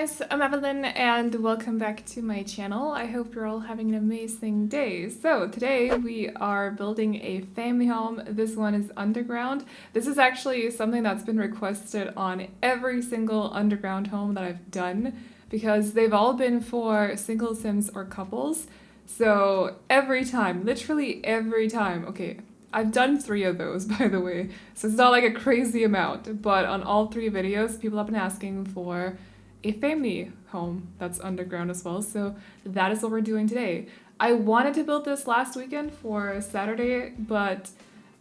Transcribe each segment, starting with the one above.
guys, I'm Aveline and welcome back to my channel. I hope you're all having an amazing day. So today we are building a family home. This one is underground. This is actually something that's been requested on every single underground home that I've done because they've all been for single sims or couples. So every time, literally every time, okay, I've done 3 of those, by the way, so it's not like a crazy amount, but on all 3 videos, people have been asking for a family home that's underground as well, so that is what we're doing today. I wanted to build this last weekend for Saturday, but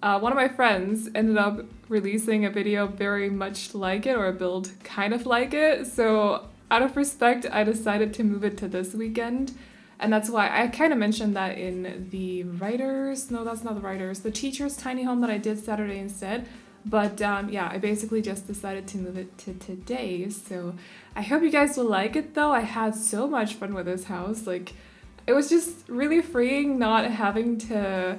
one of my friends ended up releasing a video very much like it, or a build kind of like it, so out of respect, I decided to move it to this weekend. And that's why I kind of mentioned that in the the teacher's tiny home that I did Saturday instead. But yeah, I basically just decided to move it to today. So I hope you guys will like it though. I had so much fun with this house. Like, it was just really freeing not having to...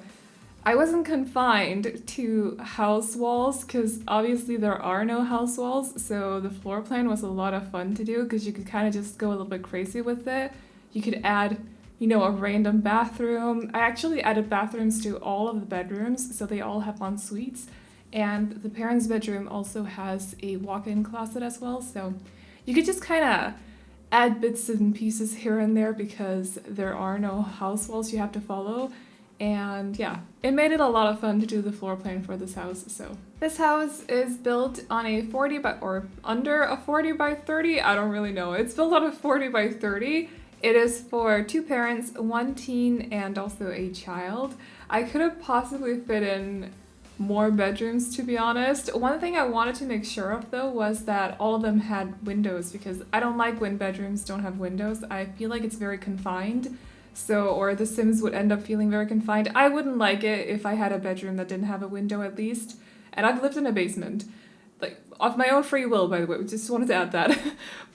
I wasn't confined to house walls because obviously there are no house walls. So the floor plan was a lot of fun to do because you could kind of just go a little bit crazy with it. You could add, you know, a random bathroom. I actually added bathrooms to all of the bedrooms, so they all have en suites. And the parents' bedroom also has a walk-in closet as well, so you could just kind of add bits and pieces here and there because there are no house walls you have to follow. And yeah, it made it a lot of fun to do the floor plan for this house. So this house is built on a 40 by, or under a 40 by 30, I don't really know. It's built on a 40 by 30. It is for 2 parents, 1 teen, and also a child. I could have possibly fit in more bedrooms, to be honest. One thing I wanted to make sure of though was that all of them had windows because I don't like when bedrooms don't have windows. I feel like it's very confined. So, or the Sims would end up feeling very confined. I wouldn't like it if I had a bedroom that didn't have a window at least. And I've lived in a basement. Like, of my own free will, by the way, just wanted to add that.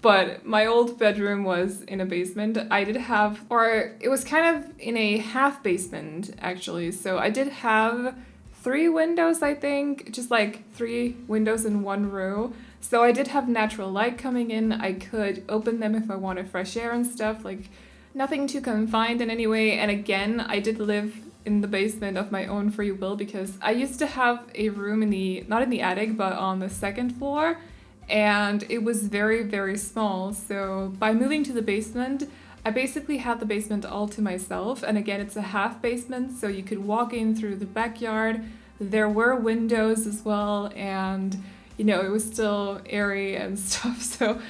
But my old bedroom was in a basement. I did have, or it was kind of in a half basement, actually. So I did have 3 windows, I think, just like 3 windows in one row. So I did have natural light coming in. I could open them if I wanted fresh air and stuff, like nothing too confined in any way. And again, I did live in the basement of my own free will because I used to have a room in the, not in the attic, but on the 2nd floor, and it was very, very small. So by moving to the basement, I basically had the basement all to myself. And again, it's a half basement, so you could walk in through the backyard. There were windows as well, and you know, it was still airy and stuff, so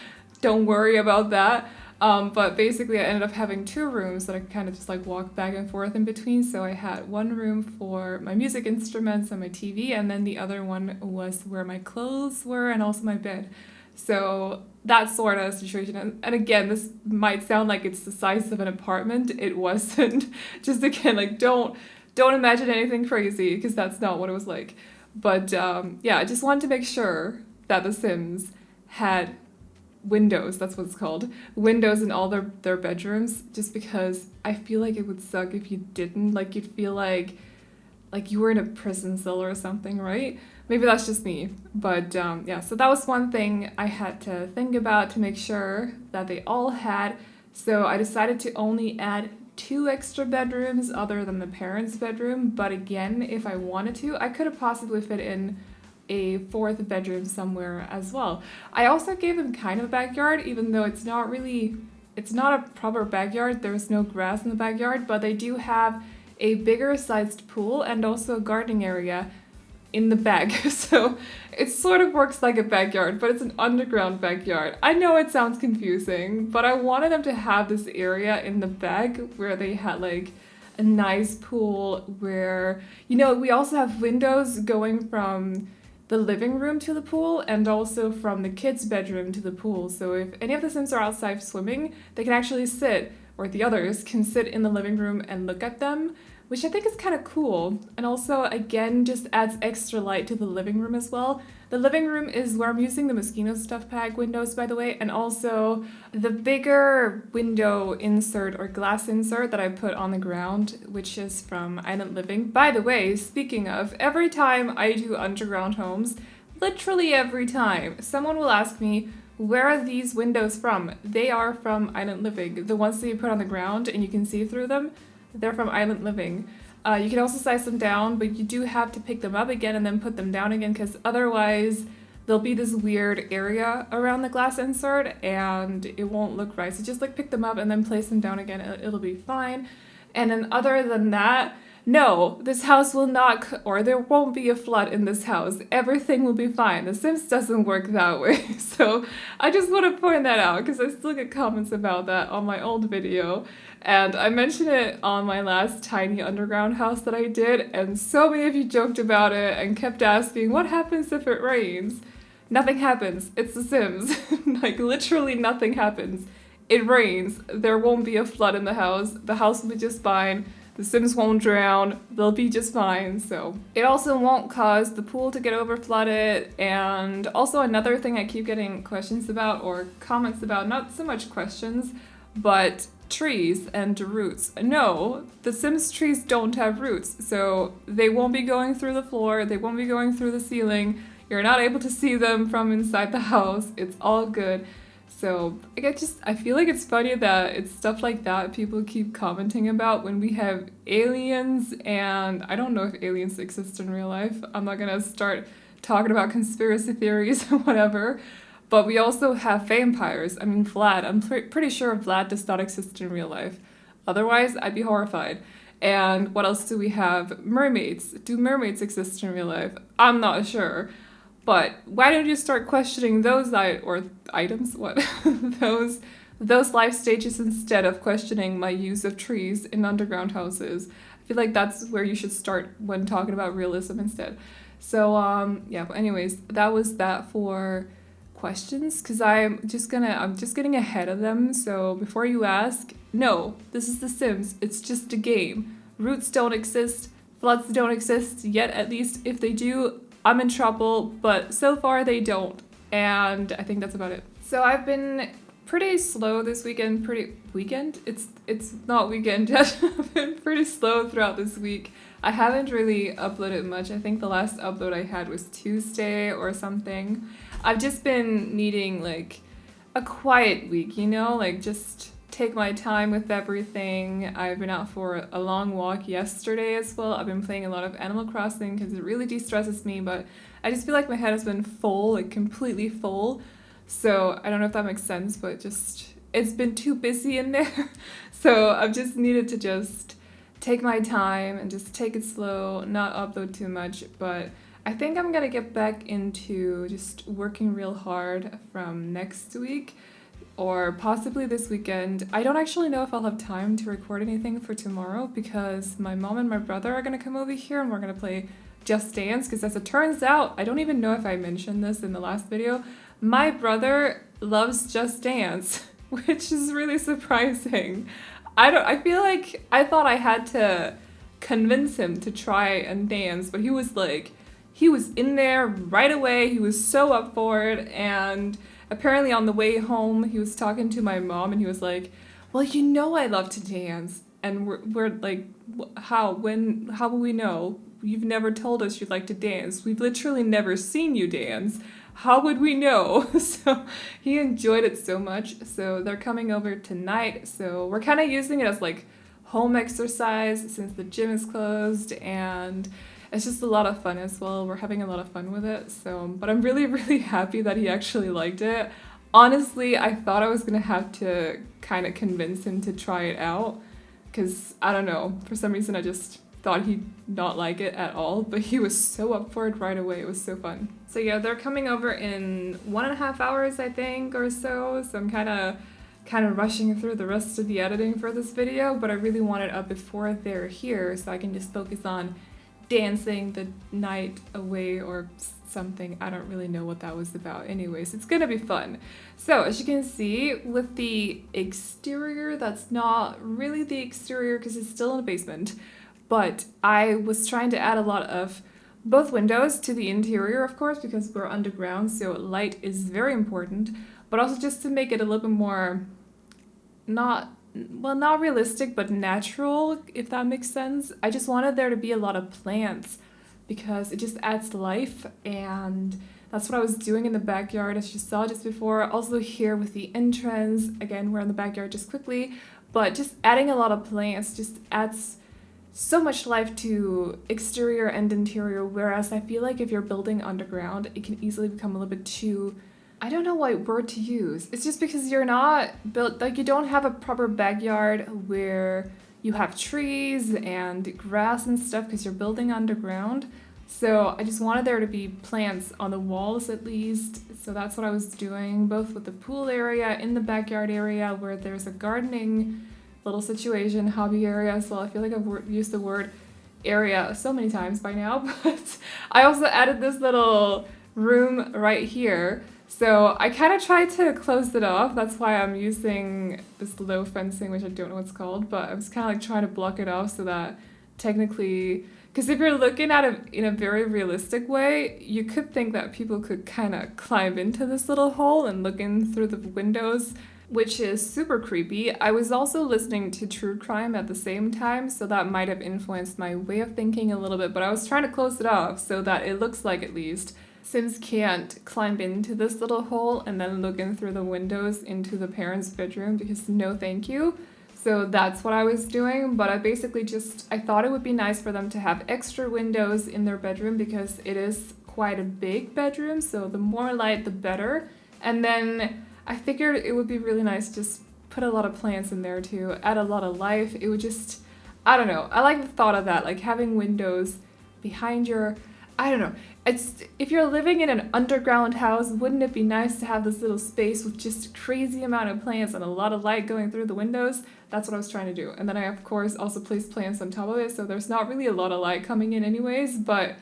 don't worry about that. But basically I ended up having 2 rooms that I could kind of just like walk back and forth in between. So I had one room for my music instruments and my TV, and then the other one was where my clothes were and also my bed. So that sort of situation. And again, this might sound like it's the size of an apartment. It wasn't. Just again, like don't imagine anything crazy because that's not what it was like. But yeah, I just wanted to make sure that The Sims had windows, that's what it's called, windows in all their bedrooms, just because I feel like it would suck if you didn't. Like, you'd feel like you were in a prison cell or something, right? Maybe that's just me, but yeah, so that was one thing I had to think about to make sure that they all had. So I decided to only add 2 extra bedrooms other than the parents' bedroom, but again, if I wanted to, I could have possibly fit in a 4th bedroom somewhere as well. I also gave them kind of a backyard, even though it's not a proper backyard. There's no grass in the backyard, but they do have a bigger sized pool and also a gardening area in the back. So it sort of works like a backyard, but it's an underground backyard. I know it sounds confusing, but I wanted them to have this area in the back where they had like a nice pool where, you know, we also have windows going from the living room to the pool and also from the kids' bedroom to the pool. So if any of the Sims are outside swimming, they can actually sit, or the others can sit in the living room and look at them, which I think is kind of cool. And also, again, just adds extra light to the living room as well. The living room is where I'm using the Mosquito Stuff Pack windows, by the way, and also the bigger window insert or glass insert that I put on the ground, which is from Island Living. By the way, speaking of, every time I do underground homes, literally every time, someone will ask me, Where are these windows from? They are from Island Living. The ones that you put on the ground and you can see through them, they're from Island Living. You can also size them down, but you do have to pick them up again and then put them down again, because otherwise there'll be this weird area around the glass insert and it won't look right. So just like pick them up and then place them down again. It'll be fine. And then other than that, no, this house will not, or there won't be a flood in this house. Everything will be fine. The Sims doesn't work that way. So I just want to point that out because I still get comments about that on my old video. And I mentioned it on my last tiny underground house that I did, and so many of you joked about it and kept asking, what happens if it rains? Nothing happens. It's The Sims. Like, literally nothing happens. It rains. There won't be a flood in the house. The house will be just fine. The Sims won't drown. They'll be just fine. So it also won't cause the pool to get over flooded. And also another thing I keep getting questions about, or comments about, not so much questions, but trees and roots. No, the Sims trees don't have roots. So they won't be going through the floor. They won't be going through the ceiling. You're not able to see them from inside the house. It's all good. So I feel like it's funny that it's stuff like that people keep commenting about when we have aliens, and I don't know if aliens exist in real life. I'm not gonna start talking about conspiracy theories or whatever, but we also have vampires. I mean, Vlad, I'm pretty sure Vlad does not exist in real life. Otherwise, I'd be horrified. And what else do we have? Mermaids. Do mermaids exist in real life? I'm not sure. But why don't you start questioning those items? What? those life stages instead of questioning my use of trees in underground houses? I feel like that's where you should start when talking about realism instead. So yeah. But anyways, that was that for questions, because I'm just getting ahead of them. So before you ask, no, this is The Sims. It's just a game. Roots don't exist. Floods don't exist yet. At least if they do, I'm in trouble, but so far they don't, and I think that's about it. So I've been pretty slow this weekend. It's not weekend yet. I've been pretty slow throughout this week. I haven't really uploaded much. I think the last upload I had was Tuesday or something. I've just been needing like a quiet week, you know, like just take my time with everything. I've been out for a long walk yesterday as well. I've been playing a lot of Animal Crossing because it really de-stresses me, but I just feel like my head has been full, like completely full. So I don't know if that makes sense, but just it's been too busy in there. So I've just needed to just take my time and just take it slow, not upload too much. But I think I'm gonna get back into just working real hard from next week, or possibly this weekend. I don't actually know if I'll have time to record anything for tomorrow because my mom and my brother are gonna come over here and we're gonna play Just Dance, because as it turns out, I don't even know if I mentioned this in the last video, my brother loves Just Dance, which is really surprising. I feel like I thought I had to convince him to try and dance, but he was in there right away. He was so up for it, and apparently on the way home, he was talking to my mom and he was like, well, you know I love to dance. And we're like, how will we know? You've never told us you'd like to dance. We've literally never seen you dance. How would we know? So he enjoyed it so much. So they're coming over tonight. So we're kind of using it as like home exercise since the gym is closed, and it's just a lot of fun as well. We're having a lot of fun with it. So, but I'm really, really happy that he actually liked it. Honestly, I thought I was gonna have to kind of convince him to try it out, because I don't know, for some reason I just thought he'd not like it at all, but he was so up for it right away. It was so fun. So yeah, they're coming over in 1.5 hours, I think, or so. So I'm kind of rushing through the rest of the editing for this video, but I really want it up before they're here so I can just focus on dancing the night away or something. I don't really know what that was about. Anyways, it's gonna be fun. So as you can see with the exterior, that's not really the exterior because it's still in a basement, but I was trying to add a lot of both windows to the interior, of course, because we're underground, so light is very important, but also just to make it a little bit more not realistic, but natural, if that makes sense. I just wanted there to be a lot of plants because it just adds life, and That's what I was doing in the backyard, as you saw just before. Also here with the entrance, again, we're in the backyard just quickly, but just adding a lot of plants just adds so much life to exterior and interior, whereas I feel like if you're building underground, it can easily become a little bit too, I don't know what word to use. It's just because you're not built, like you don't have a proper backyard where you have trees and grass and stuff because you're building underground. So I just wanted there to be plants on the walls at least. So that's what I was doing, both with the pool area, in the backyard area where there's a gardening little situation, hobby area as well. I feel like I've used the word area so many times by now, but I also added this little room right here. So I kind of tried to close it off. That's why I'm using this low fencing, which I don't know what it's called, but I was kind of like trying to block it off so that technically, because if you're looking at it in a very realistic way, you could think that people could kind of climb into this little hole and look in through the windows, which is super creepy. I was also listening to true crime at the same time, so that might have influenced my way of thinking a little bit, but I was trying to close it off so that it looks like at least Sims can't climb into this little hole and then look in through the windows into the parents' bedroom, because no thank you. So that's what I was doing, but I thought it would be nice for them to have extra windows in their bedroom because it is quite a big bedroom, so the more light the better. And then I figured it would be really nice to just put a lot of plants in there to add a lot of life. It would just, I don't know, I like the thought of that, like having windows behind your, I don't know. If you're living in an underground house, wouldn't it be nice to have this little space with just a crazy amount of plants and a lot of light going through the windows? That's what I was trying to do. And then I, of course, also placed plants on top of it, so there's not really a lot of light coming in anyways, but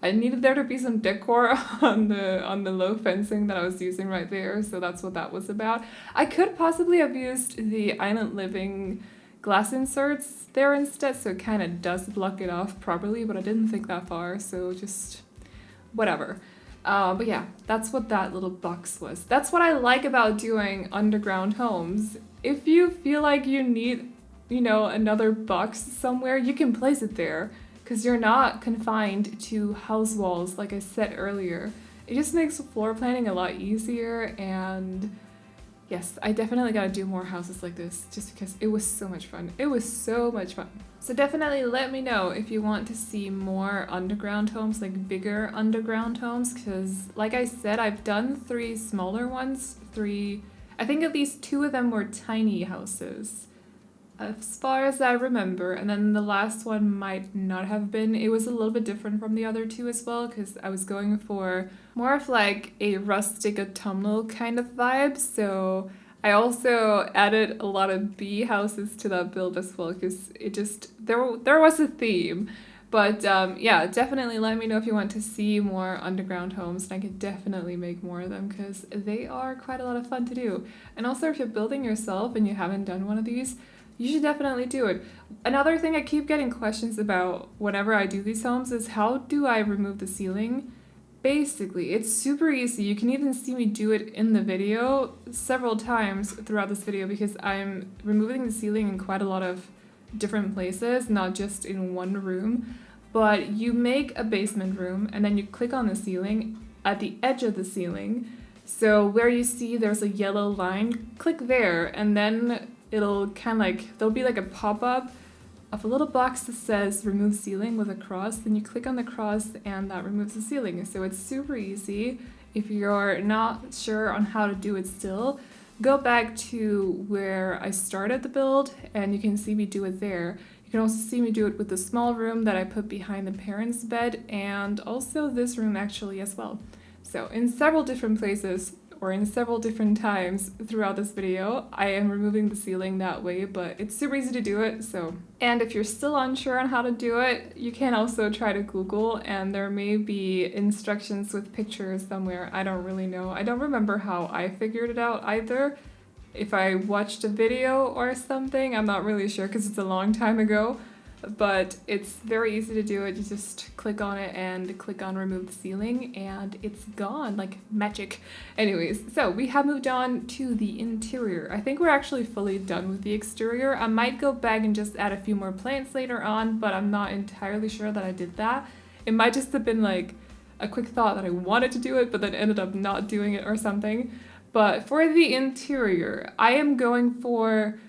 I needed there to be some decor on the low fencing that I was using right there, so that's what that was about. I could possibly have used the Island Living glass inserts there instead, so it kind of does block it off properly, but I didn't think that far, so just whatever. But yeah, that's what that little box was. That's what I like about doing underground homes. If you feel like you need, another box somewhere, you can place it there, because you're not confined to house walls like I said earlier. It just makes floor planning a lot easier, and yes, I definitely gotta do more houses like this just because it was so much fun. It was so much fun. So definitely let me know if you want to see more underground homes, like bigger underground homes, because like I said, I've done 3 smaller ones. I think at least 2 of them were tiny houses, as far as I remember, and then the last one might not have been. It was a little bit different from the other 2 as well, because I was going for more of like a rustic autumnal kind of vibe, so I also added a lot of bee houses to that build as well, because it just, there was a theme. But yeah, definitely let me know if you want to see more underground homes, and I could definitely make more of them because they are quite a lot of fun to do. And also if you're building yourself and you haven't done one of these, you should definitely do it. Another thing I keep getting questions about whenever I do these homes is how do I remove the ceiling? Basically, it's super easy. You can even see me do it in the video several times throughout this video because I'm removing the ceiling in quite a lot of different places, not just in one room. But you make a basement room and then you click on the ceiling at the edge of the ceiling. So where you see there's a yellow line, click there, and then it'll kind of like, there'll be like a pop-up of a little box that says remove ceiling with a cross. Then you click on the cross and that removes the ceiling. So it's super easy. If you're not sure on how to do it still, go back to where I started the build and you can see me do it there. You can also see me do it with the small room that I put behind the parents' bed, and also this room actually as well. So in several different places, or in several different times throughout this video, I am removing the ceiling that way, but it's super easy to do it, so. And if you're still unsure on how to do it, you can also try to Google, and there may be instructions with pictures somewhere. I don't really know. I don't remember how I figured it out either. If I watched a video or something, I'm not really sure because it's a long time ago. But it's very easy to do it. You just click on it and click on remove the ceiling and it's gone like magic. Anyways, so we have moved on to the interior. I think we're actually fully done with the exterior. I might go back and just add a few more plants later on, but I'm not entirely sure that I did that. It might just have been like a quick thought that I wanted to do it, but then ended up not doing it or something. But for the interior, I am going for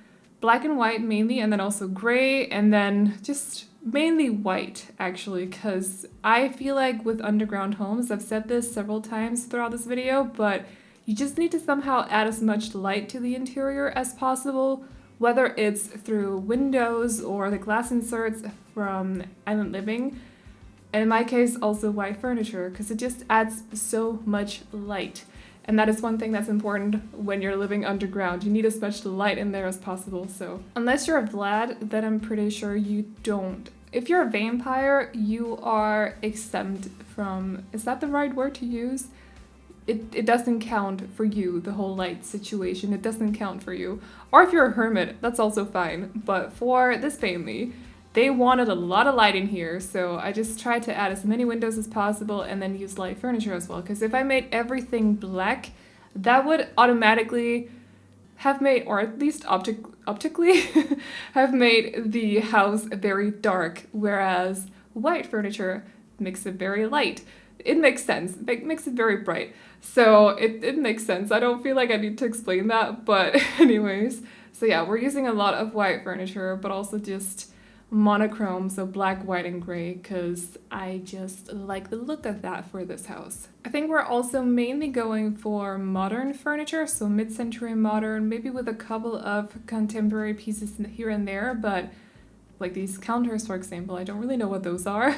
black and white mainly, and then also gray, and then just mainly white, actually, because I feel like with underground homes, I've said this several times throughout this video, but you just need to somehow add as much light to the interior as possible, whether it's through windows or the glass inserts from Island Living. And in my case, also white furniture, because it just adds so much light. And that is one thing that's important when you're living underground. You need as much light in there as possible. So unless you're a Vlad, then I'm pretty sure you don't. If you're a vampire, you are exempt from, is that the right word to use? It doesn't count for you, the whole light situation. It doesn't count for you. Or if you're a hermit, that's also fine. But for this family, they wanted a lot of light in here, so I just tried to add as many windows as possible and then use light furniture as well. Because if I made everything black, that would automatically have made, or at least optically, have made the house very dark, whereas white furniture makes it very light. It makes sense. It makes it very bright. So it makes sense. I don't feel like I need to explain that, but anyways. So yeah, we're using a lot of white furniture, but also just monochrome, so black, white, and gray, because I just like the look of that for this house. I think we're also mainly going for modern furniture, so mid-century modern, maybe with a couple of contemporary pieces here and there, but like these counters, for example, I don't really know what those are.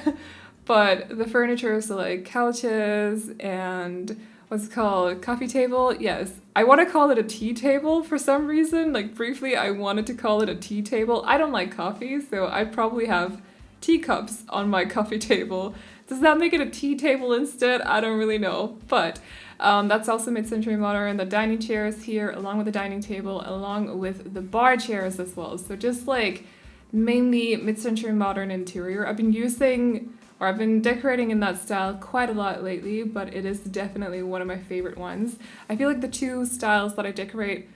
But the furniture, so like couches and what's it called, coffee table. Yes, I want to call it a tea table for some reason. Like briefly, I wanted to call it a tea table. I don't like coffee, so I probably have teacups on my coffee table. Does that make it a tea table instead? I don't really know, but that's also mid-century modern. The dining chairs here, along with the dining table, along with the bar chairs as well. So just like mainly mid-century modern interior. I've been decorating in that style quite a lot lately, but it is definitely one of my favorite ones. I feel like the two styles that I decorate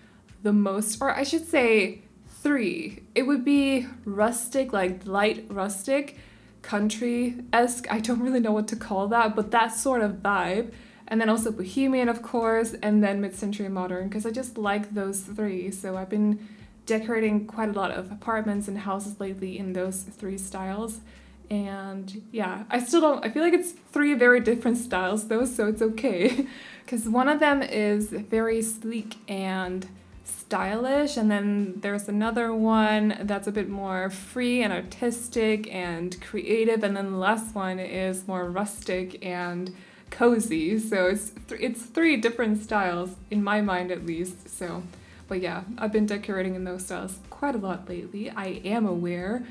the most, or I should say three, it would be rustic, like light rustic, country-esque, I don't really know what to call that, but that sort of vibe. And then also bohemian, of course, and then mid-century modern, because I just like those three. So I've been decorating quite a lot of apartments and houses lately in those three styles. And yeah, I feel like it's three very different styles though, so it's okay. Because one of them is very sleek and stylish, and then there's another one that's a bit more free and artistic and creative, and then the last one is more rustic and cozy. So it's three different styles, in my mind at least, so. But yeah, I've been decorating in those styles quite a lot lately, I am aware,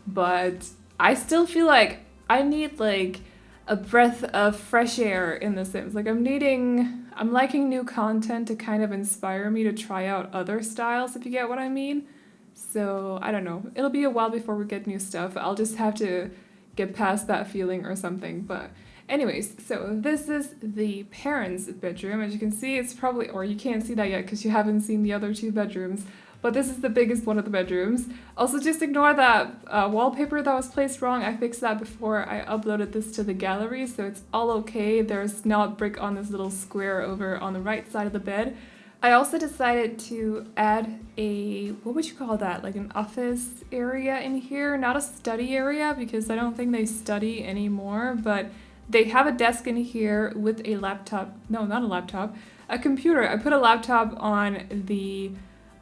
but I still feel like I need like a breath of fresh air in The Sims. Like I'm liking new content to kind of inspire me to try out other styles, if you get what I mean. So I don't know, it'll be a while before we get new stuff. I'll just have to get past that feeling or something. But anyways, so this is the parents' bedroom. As you can see, it's probably, or you can't see that yet because you haven't seen the other two bedrooms. But this is the biggest one of the bedrooms. Also, just ignore that wallpaper that was placed wrong. I fixed that before I uploaded this to the gallery, so it's all okay. There's not brick on this little square over on the right side of the bed. I also decided to add a, what would you call that? Like an office area in here, not a study area, because I don't think they study anymore, but they have a desk in here with a laptop. No, not a laptop, a computer. I put a laptop on the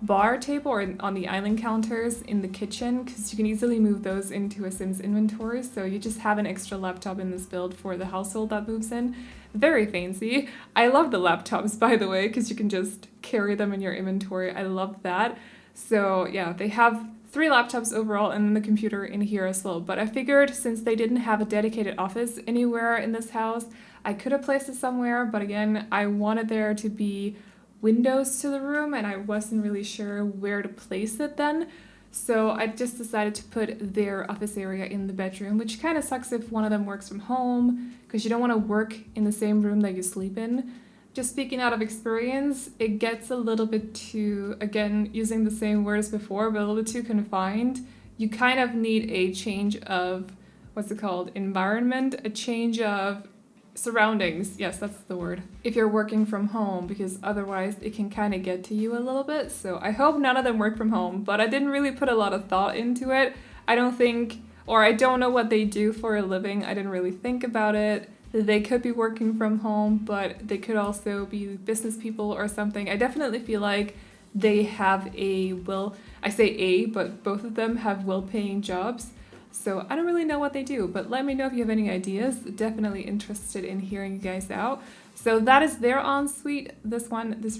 bar table or on the island counters in the kitchen, because you can easily move those into a Sims inventory, so you just have an extra laptop in this build for the household that moves in. Very fancy. I love the laptops, by the way, because you can just carry them in your inventory. I love that. So yeah, they have 3 laptops overall and then the computer in here as well. But I figured since they didn't have a dedicated office anywhere in this house, I could have placed it somewhere, but again, I wanted there to be windows to the room and I wasn't really sure where to place it then. So I just decided to put their office area in the bedroom, which kind of sucks if one of them works from home because you don't want to work in the same room that you sleep in. Just speaking out of experience, it gets a little bit too, again, using the same word as before, but a little bit too confined. You kind of need a change of, what's it called, environment, a change of surroundings. Yes, that's the word. If you're working from home, because otherwise it can kind of get to you a little bit. So I hope none of them work from home, but I didn't really put a lot of thought into it. I don't think, or I don't know what they do for a living. I didn't really think about it. They could be working from home, but they could also be business people or something. I definitely feel like they have I say a, but both of them have well-paying jobs. So I don't really know what they do, but let me know if you have any ideas. Definitely interested in hearing you guys out. So that is their ensuite, this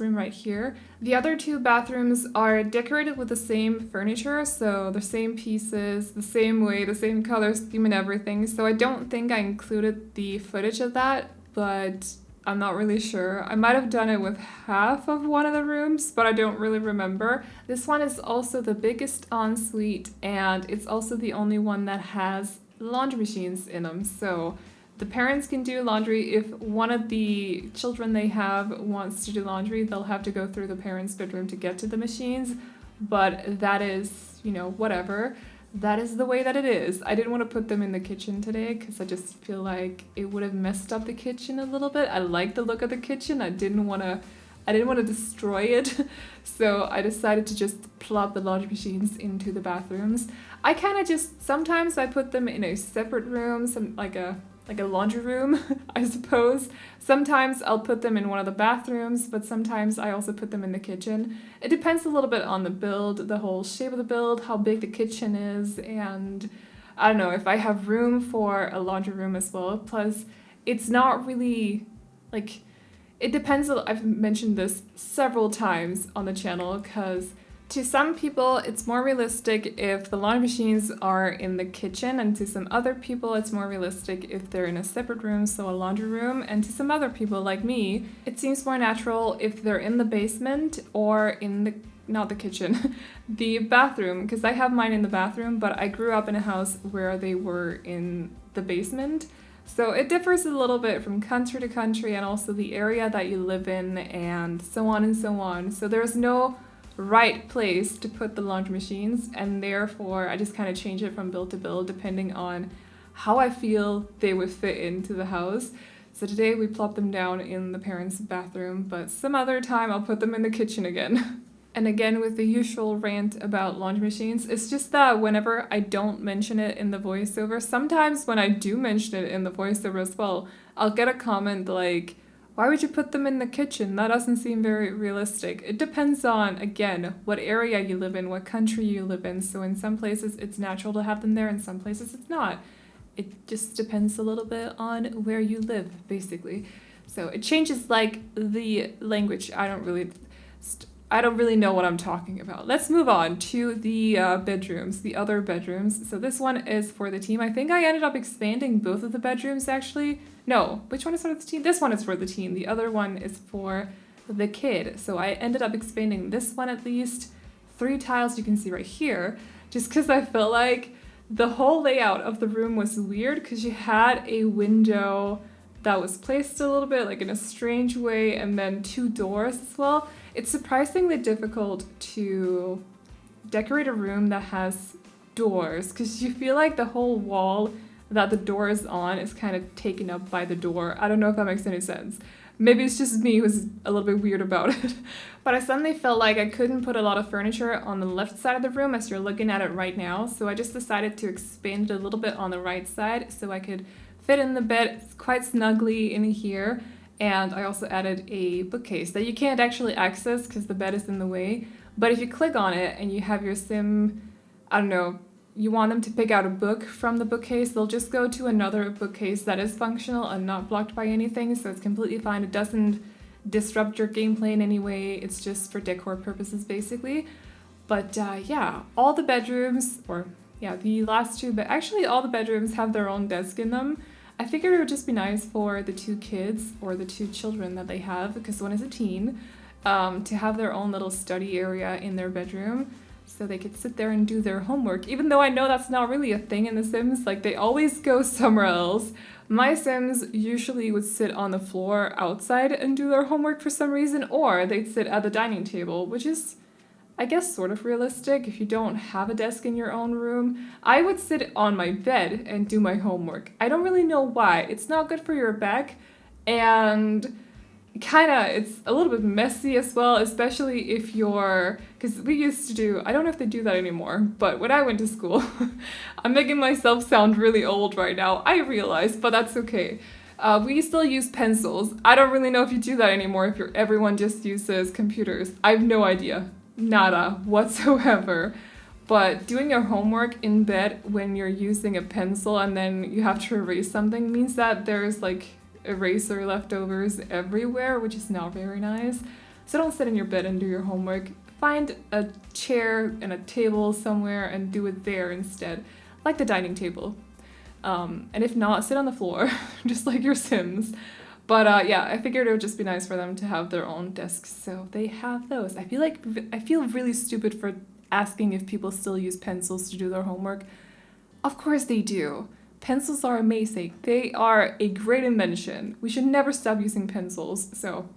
room right here. The other two bathrooms are decorated with the same furniture, so the same pieces, the same way, the same color scheme and everything. So I don't think I included the footage of that, but I'm not really sure. I might have done it with half of one of the rooms, but I don't really remember. This one is also the biggest ensuite, and it's also the only one that has laundry machines in them. So the parents can do laundry. If one of the children they have wants to do laundry, they'll have to go through the parents' bedroom to get to the machines. But that is, whatever. That is the way that it is. I didn't want to put them in the kitchen today because I just feel like it would have messed up the kitchen a little bit. I like the look of the kitchen. I didn't want to destroy it. So I decided to just plop the laundry machines into the bathrooms. I kind of sometimes I put them in a separate room, like a laundry room, I suppose. Sometimes I'll put them in one of the bathrooms, but sometimes I also put them in the kitchen. It depends a little bit on the build, the whole shape of the build, how big the kitchen is, and I don't know, if I have room for a laundry room as well. Plus, it's not really, it depends. I've mentioned this several times on the channel because to some people, it's more realistic if the laundry machines are in the kitchen, and to some other people, it's more realistic if they're in a separate room, so a laundry room, and to some other people, like me, it seems more natural if they're in the basement or in not the kitchen, the bathroom, because I have mine in the bathroom, but I grew up in a house where they were in the basement. So it differs a little bit from country to country, and also the area that you live in, and so on and so on. So there's no right place to put the laundry machines, and therefore I just kind of change it from build to build depending on how I feel they would fit into the house. So today we plop them down in the parents' bathroom, but some other time I'll put them in the kitchen again. And again, with the usual rant about laundry machines, it's just that whenever I don't mention it in the voiceover, sometimes when I do mention it in the voiceover as well, I'll get a comment like, why would you put them in the kitchen? That doesn't seem very realistic. It depends on, again, what area you live in, what country you live in. So in some places it's natural to have them there, in some places it's not. It just depends a little bit on where you live, basically. So it changes like the language. I don't really know what I'm talking about. Let's move on to the bedrooms, the other bedrooms. So this one is for the team. I think I ended up expanding both of the bedrooms actually. No, which one is for the teen? This one is for the teen. The other one is for the kid. So I ended up expanding this one at least 3 tiles, you can see right here, just because I felt like the whole layout of the room was weird because you had a window that was placed a little bit like in a strange way, and then 2 doors as well. It's surprisingly difficult to decorate a room that has doors because you feel like the whole wall that the door is on is kind of taken up by the door. I don't know if that makes any sense. Maybe it's just me who's a little bit weird about it. But I suddenly felt like I couldn't put a lot of furniture on the left side of the room as you're looking at it right now. So I just decided to expand it a little bit on the right side so I could fit in the bed quite snugly in here. And I also added a bookcase that you can't actually access because the bed is in the way. But if you click on it and you have your sim, I don't know, you want them to pick out a book from the bookcase, they'll just go to another bookcase that is functional and not blocked by anything, so it's completely fine. It doesn't disrupt your gameplay in any way. It's just for decor purposes, basically. But yeah, all the bedrooms, the last 2, but actually all the bedrooms have their own desk in them. I figured it would just be nice for the 2 kids or the 2 children that they have, because one is a teen, to have their own little study area in their bedroom so they could sit there and do their homework, even though I know that's not really a thing in The Sims. Like, they always go somewhere else. My Sims usually would sit on the floor outside and do their homework for some reason, or they'd sit at the dining table, which is I guess sort of realistic if you don't have a desk in your own room. I would sit on my bed and do my homework. I don't really know why. It's not good for your back, and it's a little bit messy as well, especially if you're, because we used to do, I don't know if they do that anymore, but when I went to school, I'm making myself sound really old right now, I realize, but that's okay. We still use pencils. I don't really know if you do that anymore, if everyone just uses computers. I have no idea. Nada whatsoever. But doing your homework in bed when you're using a pencil and then you have to erase something means that there's like eraser leftovers everywhere, which is not very nice. So don't sit in your bed and do your homework. Find a chair and a table somewhere and do it there instead, like the dining table. And if not, sit on the floor, just like your Sims. But yeah, I figured it would just be nice for them to have their own desks, so they have those. I feel really stupid for asking if people still use pencils to do their homework. Of course they do. Pencils are amazing. They are a great invention. We should never stop using pencils. So,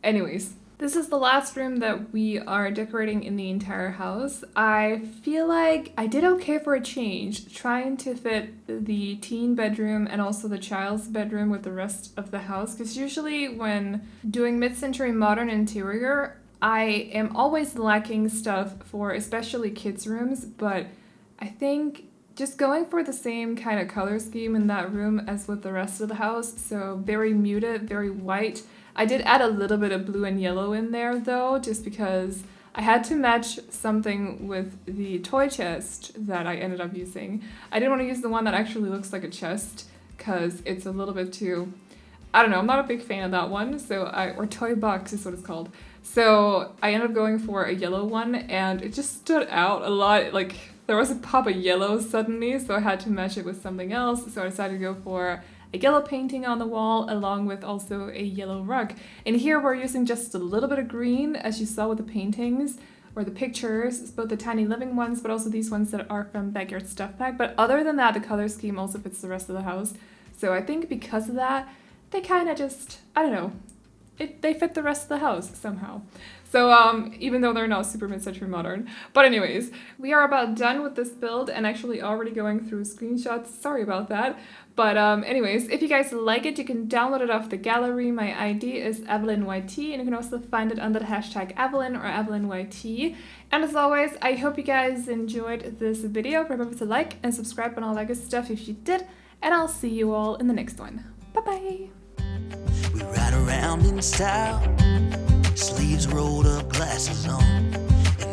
anyways. This is the last room that we are decorating in the entire house. I feel like I did okay for a change, trying to fit the teen bedroom and also the child's bedroom with the rest of the house, because usually when doing mid-century modern interior, I am always lacking stuff for especially kids' rooms, but I think just going for the same kind of color scheme in that room as with the rest of the house, so very muted, very white. I did add a little bit of blue and yellow in there though, just because I had to match something with the toy chest that I ended up using. I didn't want to use the one that actually looks like a chest because it's a little bit too, I don't know, I'm not a big fan of that one, or toy box is what it's called. So I ended up going for a yellow one and it just stood out a lot, like there was a pop of yellow suddenly, so I had to match it with something else, so I decided to go for a yellow painting on the wall along with also a yellow rug. And here we're using just a little bit of green, as you saw with the paintings or the pictures, both the tiny living ones but also these ones that are from Backyard Stuff Pack. But other than that, the color scheme also fits the rest of the house. So I think because of that, they kind of just, I don't know, they fit the rest of the house somehow. So even though they're not super mid-century modern. But anyways, we are about done with this build and actually already going through screenshots. Sorry about that. But anyways, if you guys like it, you can download it off the gallery. My ID is AvelineYT, and you can also find it under the hashtag Aveline or AvelineYT. And as always, I hope you guys enjoyed this video. Remember to like and subscribe and all that good stuff if you did. And I'll see you all in the next one. Bye-bye. We ride around in style, sleeves rolled up, glasses on, and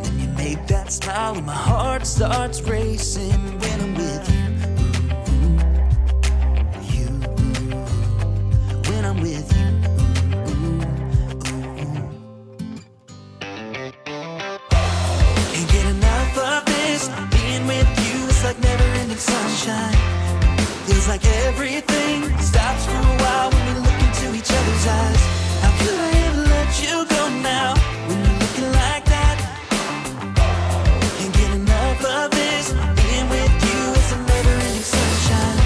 then you make that smile and my heart starts racing when I'm with you. When I'm with you. Can't get enough of this, being with you is like never-ending sunshine. Feels like everything stops for a while when we look into each other's eyes. How could I ever let you go now when you're looking like that? Can't get enough of this, being with you is a never-ending sunshine.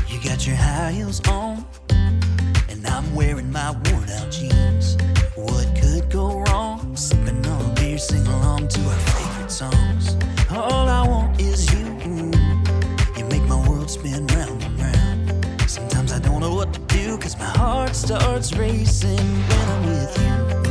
You got your high heels on, and I'm wearing my worn-out jeans. What could go wrong? Sipping on a beer, sing along to our favorite songs. All I want is you. You make my world spin round and round. Sometimes I don't know what to do, 'cause my heart starts racing when I'm with you.